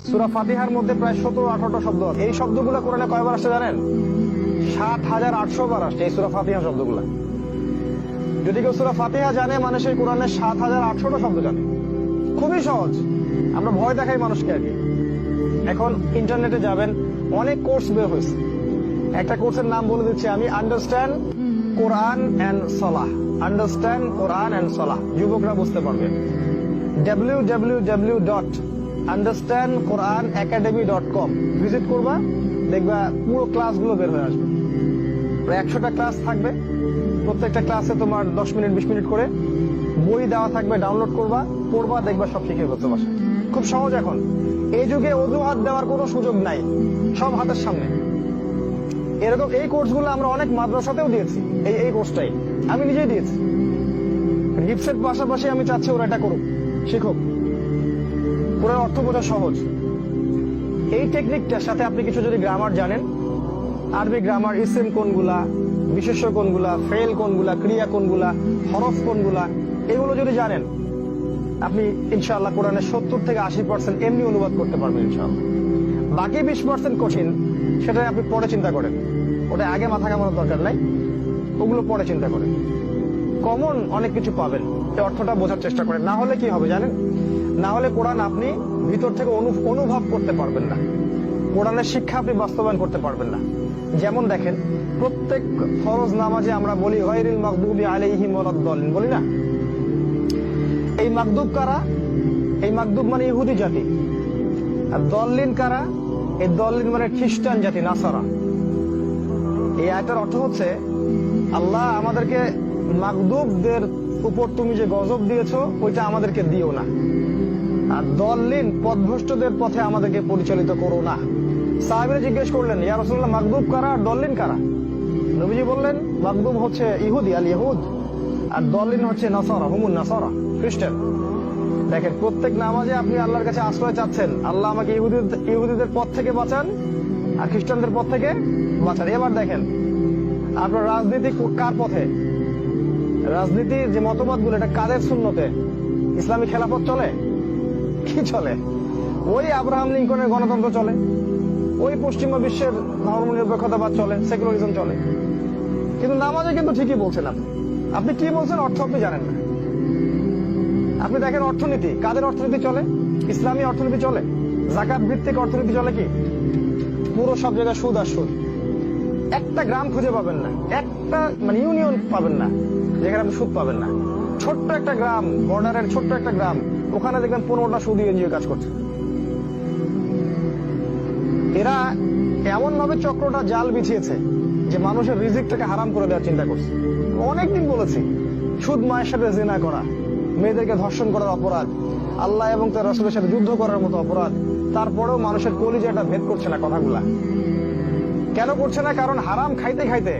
সূরা ফাতিহার মধ্যে প্রায় 17-18টা শব্দ আছে। এই শব্দগুলো কোরআনে কয়বার আসছে জানেন? 7,800 বার আসছে এই সূরা ফাতিহা শব্দগুলা। যদি কেউ সূরা ফাতিহা জানে, মানে সেই কোরআনের 7,800টা শব্দ জানে। খুবই সহজ, আমরা ভয় দেখাই মানুষকে আর কি। এখন ইন্টারনেটে যাবেন, অনেক কোর্স বের হয়েছে। একটা কোর্সের নাম বলে দিচ্ছি আমি, understand Quran and salah. Understand Quran and salah, যুবকরা বুঝতে পারবে। www.understandquranacademy.com ভিজিট করবা, দেখবা পুরো ক্লাসগুলো বের হয়ে আসবে। প্রায় 100টা ক্লাস থাকবে, প্রত্যেকটা ক্লাসে তোমার 10 মিনিট 20 মিনিট করে বই দেওয়া থাকবে, ডাউনলোড করবা, পড়বা, দেখবা সব শিখে ফেলতে পারছো। খুব সহজ। এখন এই যুগে অজুহাত দেওয়ার কোনো সুযোগ নাই, সব হাতের সামনে। এরকম এই কোর্সগুলো আমরা অনেক মাদ্রাসাতেও দিয়েছি। এই কোর্সটাই আমি নিজেই দিয়েছি। গিফটের পাশাপাশি আমি চাচ্ছি ওরা এটা করুক, শিখুক। পুরো অর্থ বোঝা সহজ। এই টেকনিকটার সাথে আপনি কিছু যদি গ্রামার জানেন, আরবি গ্রামার, ইসম কোনগুলা, বিশেষ্য কোনগুলা, ফেল কোনগুলা, ক্রিয়া কোনগুলা, হরফ কোনগুলা, এগুলো যদি জানেন, আপনি ইনশাআল্লাহ কোরআনের 70 থেকে 80% এমনি অনুবাদ করতে পারবেন ইনশাআল্লাহ। বাকি 20% কঠিন, সেটা আপনি পরে চিন্তা করেন, ওটা আগে মাথা কামানোর দরকার নাই, ওগুলো পরে চিন্তা করেন। কমন অনেক কিছু পাবেন, এই অর্থটা বোঝার চেষ্টা করেন। না হলে কি হবে জানেন? না হলে কোরআন আপনি ভিতর থেকে অনুভব করতে পারবেন না, কোরআনের শিক্ষা আপনি বাস্তবায়ন করতে পারবেন না। যেমন দেখেন, প্রত্যেক ফরজ নামাজে আমরা বলি গায়রিল মাগদুবি আলাইহিম ওয়ালাদ-দাল্লিন, বলি না? এই মাগদুব কারা? এই মাগদুব মানে ইহুদি জাতি। আর দল্লিন কারা? এই দল্লিন মানে খ্রিস্টান জাতি, নাসারা। এই আয়াতের অর্থ হচ্ছে, আল্লাহ আমাদেরকে মাগদুবদের উপর তুমি যে গজব দিয়েছো ওইটা আমাদেরকে দিও না, আর দল্লিন পথভ্রষ্টদের পথে আমাদেরকে পরিচালিত করো না। সাহাবীরা জিজ্ঞেস করলেন, ইয়া রাসূলুল্লাহ, মাগদুব কারা আর দল্লিন কারা? নবীজি বললেন, মাগদুব হচ্ছে ইহুদি, আল ইহুদ, আর দল্লিন হচ্ছে নাসারা, হুমুন নাসারা, খ্রিস্টান। দেখেন, প্রত্যেক নামাজে আপনি আল্লাহর কাছে আশ্রয় চাচ্ছেন, আল্লাহ আমাকে ইহুদিদের পথ থেকে বাঁচান আর খ্রিস্টানদের পথ থেকে বাঁচান। এবার দেখেন, আপনার রাজনীতি কার পথে? রাজনীতির যে মতবাদগুলো, এটা কাদের সুন্নতে? ইসলামী খেলাফত চলে? কি চলে? ওই আব্রাহাম লিঙ্কনের গণতন্ত্র চলে, ওই পশ্চিমা বিশ্বের ধর্মনিরপেক্ষতাবাদ চলে, সেকুলারিজম চলে। কিন্তু নামাজে কিন্তু ঠিকই বলছেন আপনি কি বলছেন অর্থ আপনি জানেন না। আপনি দেখেন অর্থনীতি, কাদের অর্থনীতি চলে? ইসলামী অর্থনীতি চলে, যাকাত ভিত্তিক অর্থনীতি চলে। কি পুরো সব জায়গায় সুদ আর সুদ। একটা গ্রাম খুঁজে পাবেন না, একটা মানে ইউনিয়ন পাবেন না যেখানে আপনি সুদ পাবেন না। ছোট্ট একটা গ্রাম, বর্ডারের ছোট্ট একটা গ্রাম, ওখানে দেখবেন 15টা সুদী এনজিও কাজ করছে। এরা এমন ভাবে চক্রটা জাল বিছিয়েছে যে মানুষের রিজিকটাকে হারাম করে দেওয়ার চিন্তা করছে। অনেকদিন বলেছি, সুদ মায়ের সাথে জিনা করা, মেয়েদেরকে ধর্ষণ করার অপরাধ, আল্লাহ এবং তার রাসূলের সাথে যুদ্ধ করার মতো অপরাধ। তারপরেও মানুষের কলিজাটা ভেদ করছে না কথাগুলা। কেন করছে না? কারণ হারাম খাইতে খাইতে,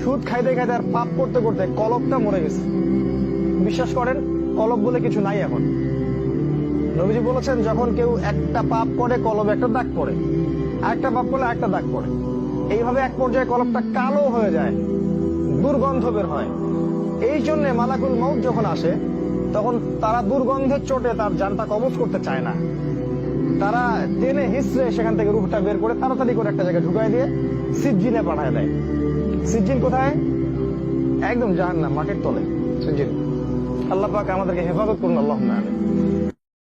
সুদ খাইতে খাইতে আর পাপ করতে করতে কলবটা মরে গেছে। বিশ্বাস করেন, কলব বলে কিছু নাই এখন। নবীজি বলেছেন, যখন কেউ একটা পাপ করে কলবে একটা দাগ পড়ে, আরেকটা পাপ করলে আরেকটা দাগ পড়ে। এইভাবে এক পর্যায়ে কলবটা কালো হয়ে যায়, দুর্গন্ধ বের হয়। এই জন্য মালাকুল মউত যখন আসে, তখন তারা দুর্গন্ধের চোটে তার জানটা কবজ করতে চায় না। তারা টেনে হিসড়ে সেখান থেকে রূহটা বের করে তাড়াতাড়ি করে একটা জায়গায় ঢুকাই দিয়ে সিজ্জিনে পাঠায় দেয়। সিজ্জিন কোথায়? একদম জাহান্নাম, মাটির তলে সিজ্জিন। আল্লাহ পাক আমাদেরকে হেফাজত করুন, আল্লাহুম্মা আমিন।